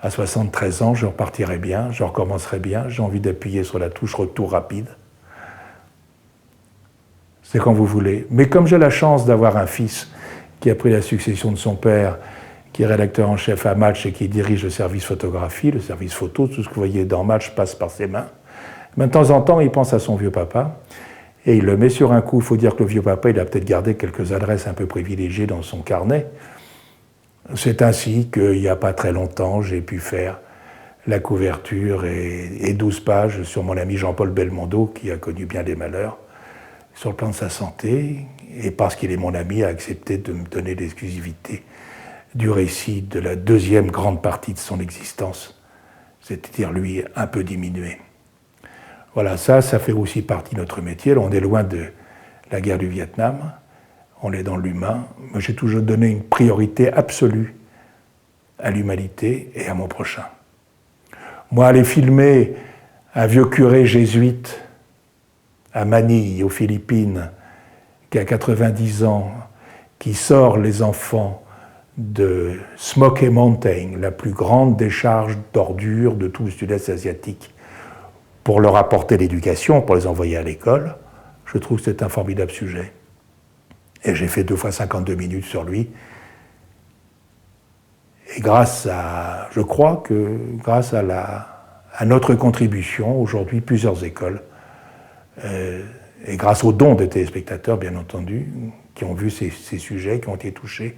À 73 ans, je repartirai bien, je recommencerai bien, j'ai envie d'appuyer sur la touche retour rapide. C'est quand vous voulez. Mais comme j'ai la chance d'avoir un fils qui a pris la succession de son père, qui est rédacteur en chef à Match et qui dirige le service photographie, le service photo, tout ce que vous voyez dans Match passe par ses mains. Mais de temps en temps, il pense à son vieux papa et il le met sur un coup. Il faut dire que le vieux papa, il a peut-être gardé quelques adresses un peu privilégiées dans son carnet. C'est ainsi qu'il n'y a pas très longtemps, j'ai pu faire la couverture et 12 pages sur mon ami Jean-Paul Belmondo, qui a connu bien des malheurs, sur le plan de sa santé, et parce qu'il est mon ami, a accepté de me donner l'exclusivité du récit de la deuxième grande partie de son existence, c'est-à-dire lui un peu diminué. Voilà, ça fait aussi partie de notre métier. Là, on est loin de la guerre du Vietnam, on est dans l'humain. Moi, j'ai toujours donné une priorité absolue à l'humanité et à mon prochain. Moi, aller filmer un vieux curé jésuite à Manille, aux Philippines, qui a 90 ans, qui sort les enfants de Smoky Mountain, la plus grande décharge d'ordures de tout le sud-est asiatique, pour leur apporter l'éducation, pour les envoyer à l'école, je trouve que c'est un formidable sujet. Et j'ai fait 2 fois 52 minutes sur lui. Et je crois que grâce à notre contribution, aujourd'hui, plusieurs écoles, et grâce aux dons des téléspectateurs, bien entendu, qui ont vu ces sujets, qui ont été touchés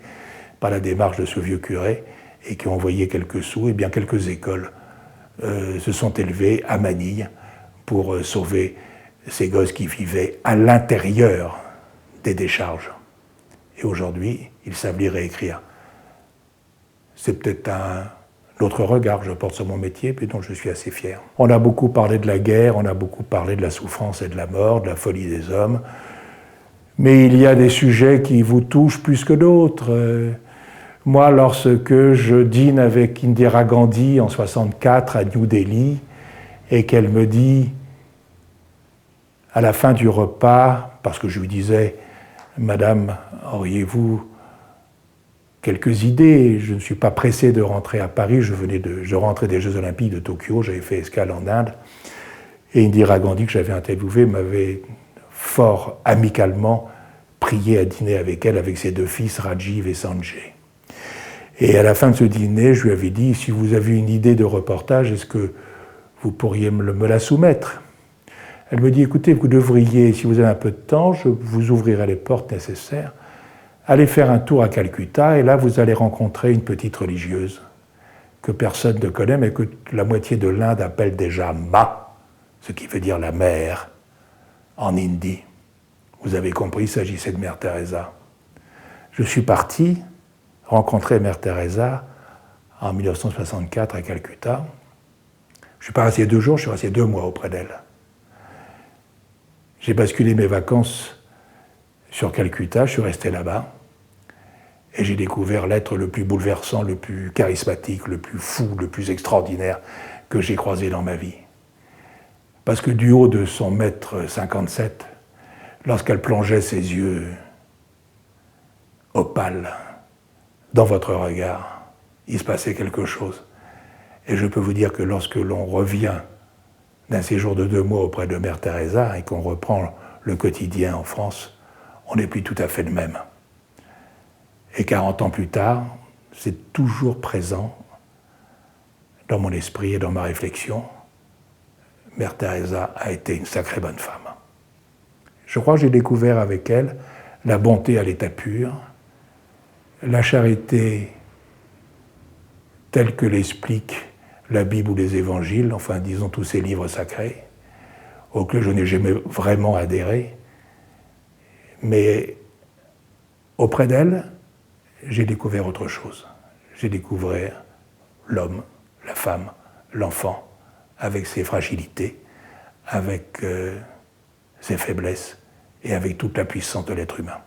par la démarche de ce vieux curé et qui ont envoyé quelques sous, et bien quelques écoles se sont élevées à Manille pour sauver ces gosses qui vivaient à l'intérieur des décharges. Et aujourd'hui, ils savent lire et écrire. C'est peut-être un autre regard que je porte sur mon métier, puis dont je suis assez fier. On a beaucoup parlé de la guerre, on a beaucoup parlé de la souffrance et de la mort, de la folie des hommes, mais il y a des sujets qui vous touchent plus que d'autres. Moi, lorsque je dîne avec Indira Gandhi en 1964 à New Delhi, et qu'elle me dit, à la fin du repas, parce que je lui disais, « Madame, auriez-vous quelques idées? Je ne suis pas pressé de rentrer à Paris, je rentrais des Jeux Olympiques de Tokyo, j'avais fait escale en Inde, et Indira Gandhi, que j'avais interviewée, m'avait fort amicalement prié à dîner avec elle, avec ses 2 fils, Rajiv et Sanjay. Et à la fin de ce dîner, je lui avais dit, si vous avez une idée de reportage, est-ce que vous pourriez me la soumettre? Elle me dit, écoutez, vous devriez, si vous avez un peu de temps, je vous ouvrirai les portes nécessaires, allez faire un tour à Calcutta, et là, vous allez rencontrer une petite religieuse que personne ne connaît, mais que la moitié de l'Inde appelle déjà Ma, ce qui veut dire la mère, en hindi. Vous avez compris, il s'agissait de Mère Teresa. Je suis parti rencontrer Mère Teresa en 1964 à Calcutta. Je ne suis pas resté 2 jours, je suis resté 2 mois auprès d'elle. J'ai basculé mes vacances sur Calcutta, je suis resté là-bas, et j'ai découvert l'être le plus bouleversant, le plus charismatique, le plus fou, le plus extraordinaire que j'ai croisé dans ma vie. Parce que du haut de son 1,57 m, lorsqu'elle plongeait ses yeux opales dans votre regard, il se passait quelque chose. Et je peux vous dire que lorsque l'on revient d'un séjour de 2 mois auprès de Mère Teresa et qu'on reprend le quotidien en France, on n'est plus tout à fait le même. Et 40 ans plus tard, c'est toujours présent dans mon esprit et dans ma réflexion. Mère Teresa a été une sacrée bonne femme. Je crois que j'ai découvert avec elle la bonté à l'état pur, la charité telle que l'explique la Bible ou les évangiles, enfin disons tous ces livres sacrés, auxquels je n'ai jamais vraiment adhéré, mais auprès d'elle, j'ai découvert autre chose. J'ai découvert l'homme, la femme, l'enfant, avec ses fragilités, avec ses faiblesses et avec toute la puissance de l'être humain.